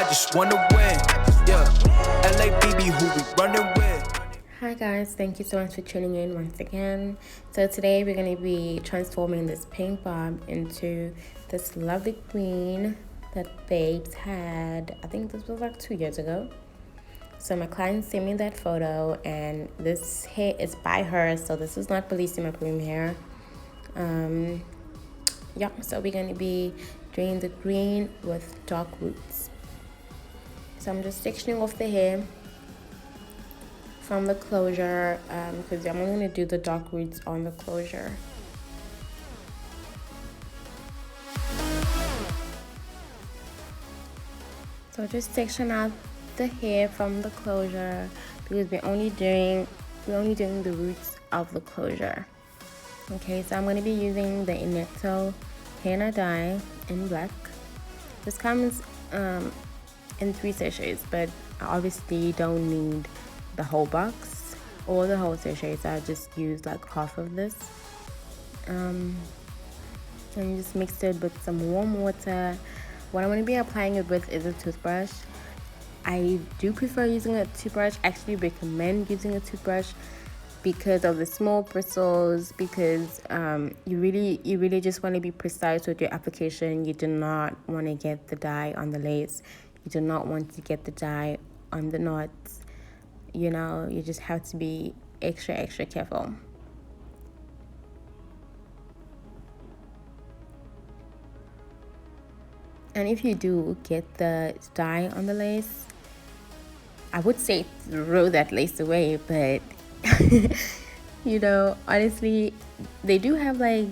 I just wanna win. Yeah, LABB, who we running with. Hi guys, thank you so much for tuning in once again. So today we're going to be transforming this pink bob into this lovely green that Babes had. I think this was like 2 years ago. So my client sent me that photo, and this hair is by her, so this is not Bellissima Bloom hair. Yeah, so we're going to be doing the green with dark roots. So I'm just sectioning off the hair from the closure, because I'm only going to do the dark roots on the closure. So just section out the hair from the closure, because we're only doing the roots of the closure. Okay, so I'm going to be using the Inecto Hair dye in black. This comes in 3 sachets, but I obviously don't need the whole box or the whole sachet, so I just use like half of this. And just mix it with some warm water. What I'm going to be applying it with is a toothbrush. I do prefer using a toothbrush. Actually recommend using a toothbrush because of the small bristles, because you really just want to be precise with your application. You do not want to get the dye on the lace. You do not want to get the dye on the knots. You know, you just have to be extra careful. And if you do get the dye on the lace, I would say throw that lace away, but you know, honestly, they do have like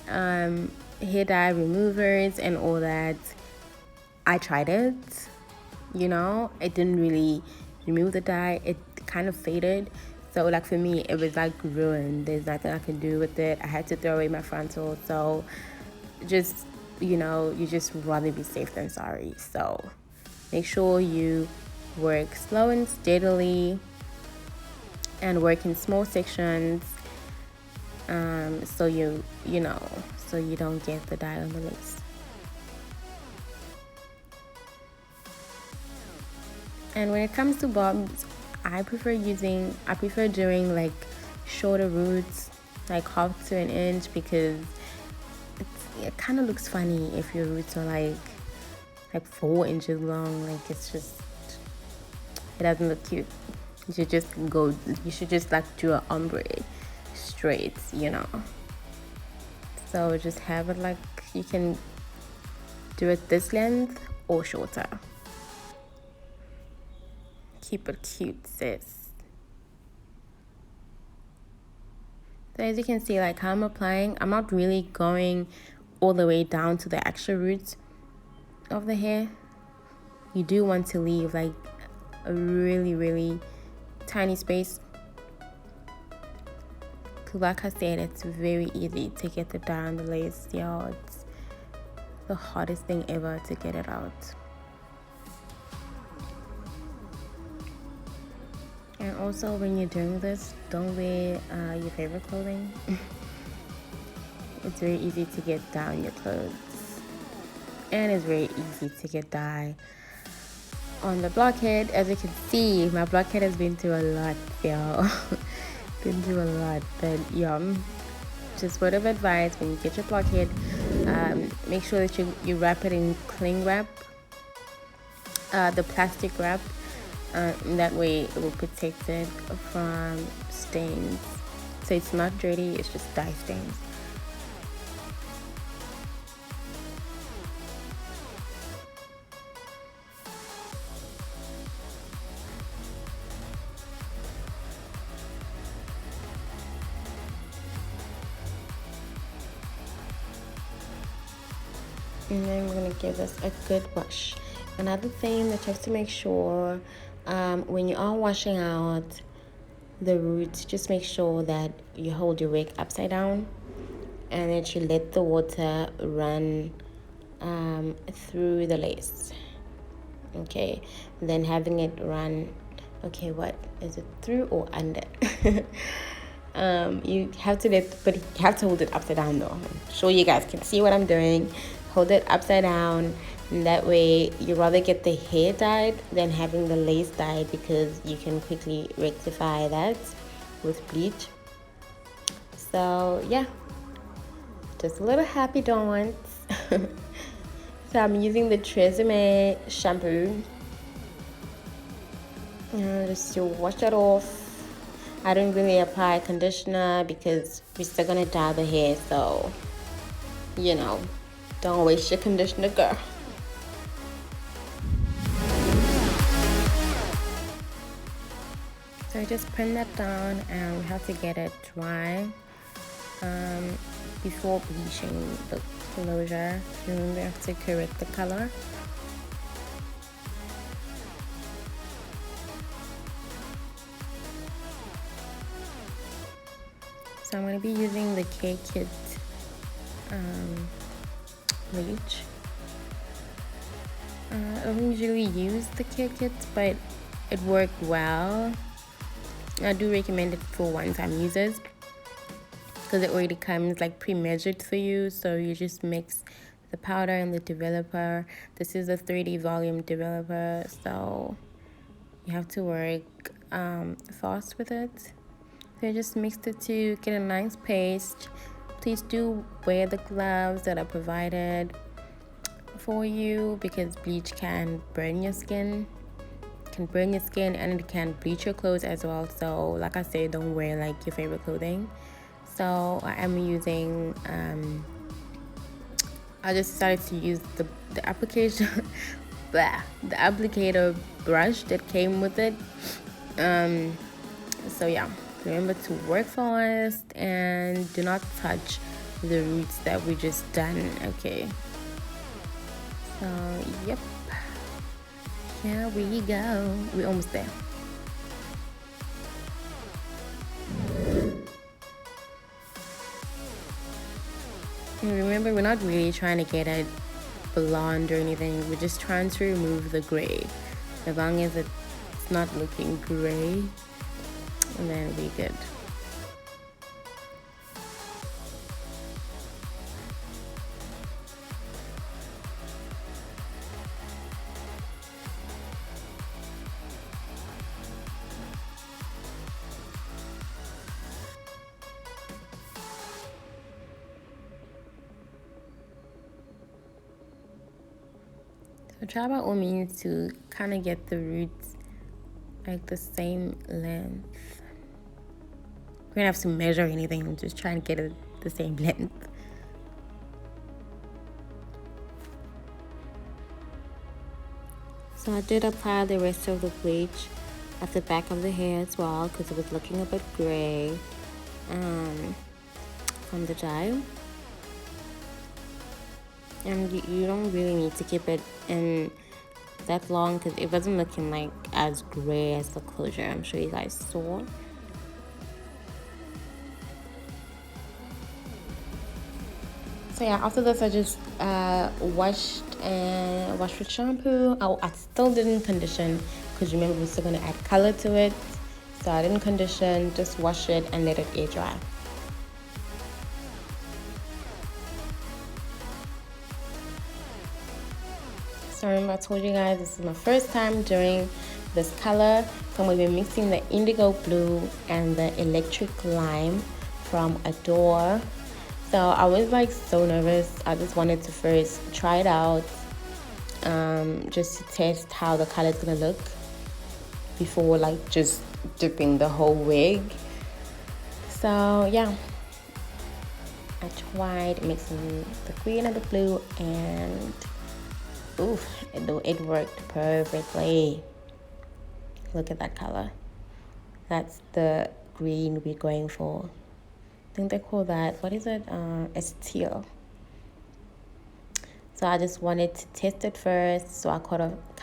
hair dye removers and all that. I tried it, you know, it didn't really remove the dye. It kind of faded. So like for me, it was like ruined. There's nothing I can do with it. I had to throw away my frontal. So just, you know, you just rather be safe than sorry. So make sure you work slow and steadily and work in small sections, so you don't get the dye on the lace. And when it comes to bobs, I prefer doing like shorter roots, like half to an inch, because it kind of looks funny if your roots are like 4 inches long. Like it doesn't look cute. You should just like do an ombre straight, you know. So just have it like, you can do it this length or shorter. Keep it cute, sis. So as you can see, like how I'm applying, I'm not really going all the way down to the actual roots of the hair. You do want to leave like a really tiny space, because like I said, it's very easy to get the dye on the lace. Y'all, it's the hardest thing ever to get it out. And also, when you're doing this, don't wear your favorite clothing. It's very easy to get dye on your clothes, and it's very easy to get dye on the blockhead. As you can see, my blockhead has been through a lot, y'all. Been through a lot, but yeah, just word of advice: when you get your blockhead, make sure that you wrap it in cling wrap, the plastic wrap. That way it will protect it from stains. So it's not dirty, it's just dye stains. And then we're going to give this a good wash. Another thing that you have to make sure, when you are washing out the roots, just make sure that you hold your wig upside down and that you let the water run through the lace. Okay, then having it run, okay, what is it, through or under? You have to but you have to hold it upside down though. I'm sure you guys can see what I'm doing. Hold it upside down And that way you rather get the hair dyed than having the lace dyed, because you can quickly rectify that with bleach. So yeah, just a little happy dance. So I'm using the Tresemme shampoo just to wash it off. I don't really apply conditioner because we're still gonna dye the hair, so you know, don't waste your conditioner, girl. So I just print that down, and we have to get it dry before bleaching the closure. So we have to correct the color. So I'm going to be using the Kair bleach. I don't usually use the Kair kits, but it worked well. I do recommend it for one-time users because it already comes like pre-measured for you. So you just mix the powder and the developer. This is a 3D volume developer, so you have to work fast with it. So I just mixed it to get a nice paste. Please do wear the gloves that are provided for you, because bleach can burn your skin. And it can bleach your clothes as well. So like I said, don't wear like your favorite clothing. So I am using I just decided to use the application the applicator brush that came with it. So yeah, remember to work fast and do not touch the roots that we just done. Okay, so yep, here we go, we're almost there. And remember, we're not really trying to get it blonde or anything, we're just trying to remove the gray. As long as it's not looking gray, and then we're good. So try by all means to kind of get the roots like the same length. We don't have to measure anything, I'm just trying to get it the same length. So I did apply the rest of the bleach at the back of the hair as well, because it was looking a bit gray from the dye. And you don't really need to keep it in that long, because it wasn't looking like as gray as the closure I'm sure you guys saw. So yeah, after this I just washed with shampoo. I still didn't condition, because remember we're still going to add color to it. So I didn't condition, just wash it and let it air dry. So remember I told you guys this is my first time doing this color. So I'm going to be mixing the indigo blue and the electric lime from Adore. So I was like so nervous. I just wanted to first try it out, just to test how the color is going to look before like just dipping the whole wig. So yeah, I tried mixing the green and the blue, and oof, it worked perfectly. Look at that color. That's the green we're going for. I think they call that, what is it? It's teal. So I just wanted to test it first. So I cut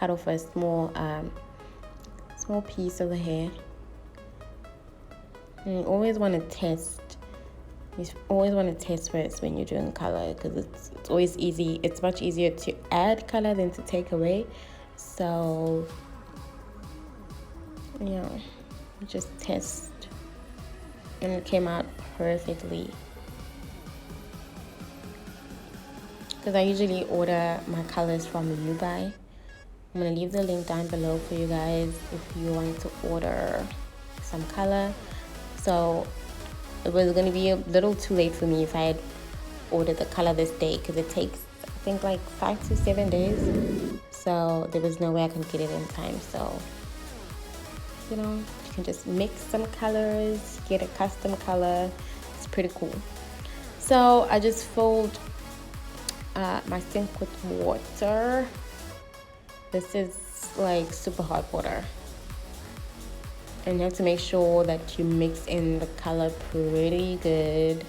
off a small piece of the hair. And you always want to test. You always want to test first when you're doing color, because it's always easy. It's much easier to add color than to take away. So yeah, just test, and it came out perfectly. because I usually order my colors from Dubai. I'm gonna leave the link down below for you guys if you want to order some color. So it was gonna be a little too late for me if I had ordered the color this day, because it takes, I think, like 5 to 7 days. So there was no way I could get it in time. So, you know, you can just mix some colors, get a custom color. It's pretty cool. So I just filled my sink with water. This is like super hot water, and you have to make sure that you mix in the color pretty good,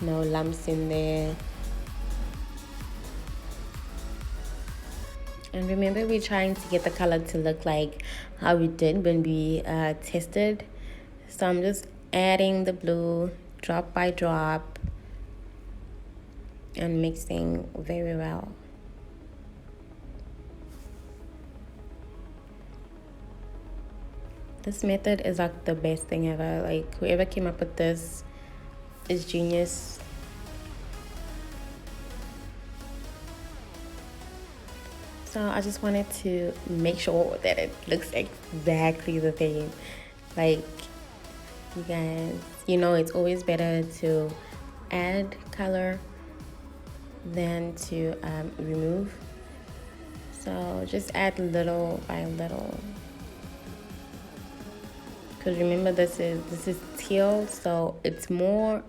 no lumps in there. And remember, we're trying to get the color to look like how we did when we tested. So I'm just adding the blue drop by drop and mixing very well. This method is like the best thing ever. Like, whoever came up with this is genius. So I just wanted to make sure that it looks exactly the same. Like, you guys, you know, it's always better to add color than to remove. So just add little by little. Because remember, this is teal, so it is more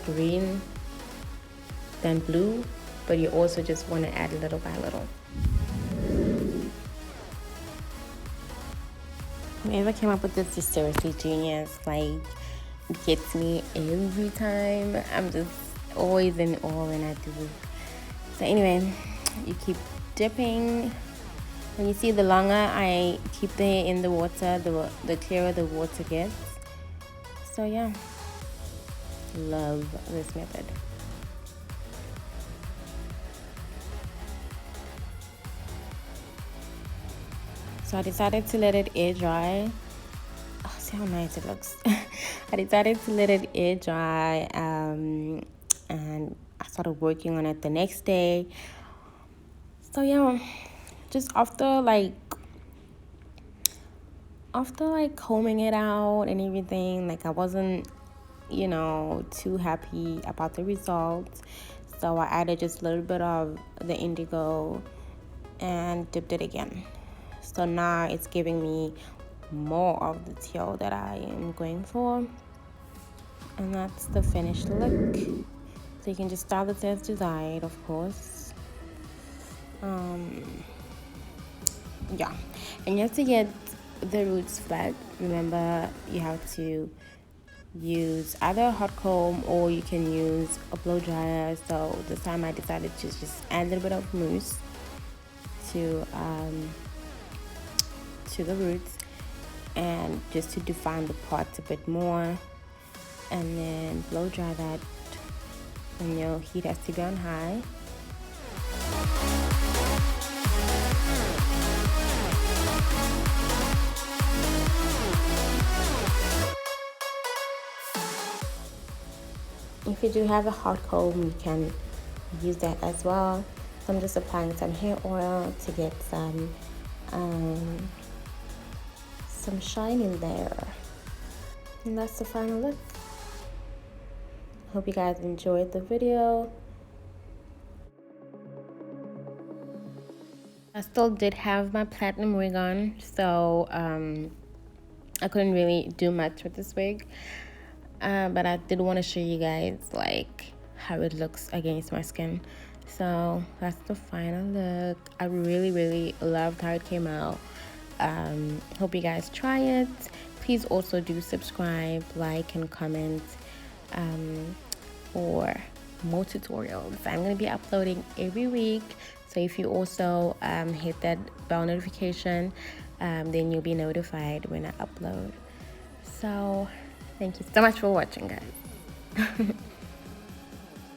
green than blue, but you also just want to add little by little. Whoever came up with this is seriously genius. Like, it gets me every time. I'm just always in awe when I do it. So anyway, you keep dipping. When you see the longer I keep the hair in the water, the clearer the water gets. So yeah, love this method. So I decided to let it air dry. Oh, see how nice it looks. I decided to let it air dry, and I started working on it the next day. So yeah, just after combing it out and everything, like, I wasn't, you know, too happy about the results. So I added just a little bit of the indigo and dipped it again. So now it's giving me more of the teal that I am going for. And that's the finished look. So you can just style this as desired, of course. Yeah, and you have to get the roots flat. Remember, you have to use either a hot comb or you can use a blow dryer. So this time I decided to just add a little bit of mousse to the roots, and just to define the parts a bit more, and then blow dry that, and your heat has to be on high. If you do have a hot comb, you can use that as well. So I'm just applying some hair oil to get some shine in there. And that's the final look. Hope you guys enjoyed the video. I still did have my platinum wig on, so I couldn't really do much with this wig. But I did want to show you guys like how it looks against my skin. So that's the final look. I really loved how it came out. Hope you guys try it. Please also do subscribe, like, and comment for more tutorials. I'm going to be uploading every week, so if you also hit that bell notification, then you'll be notified when I upload. So thank you so much for watching, guys.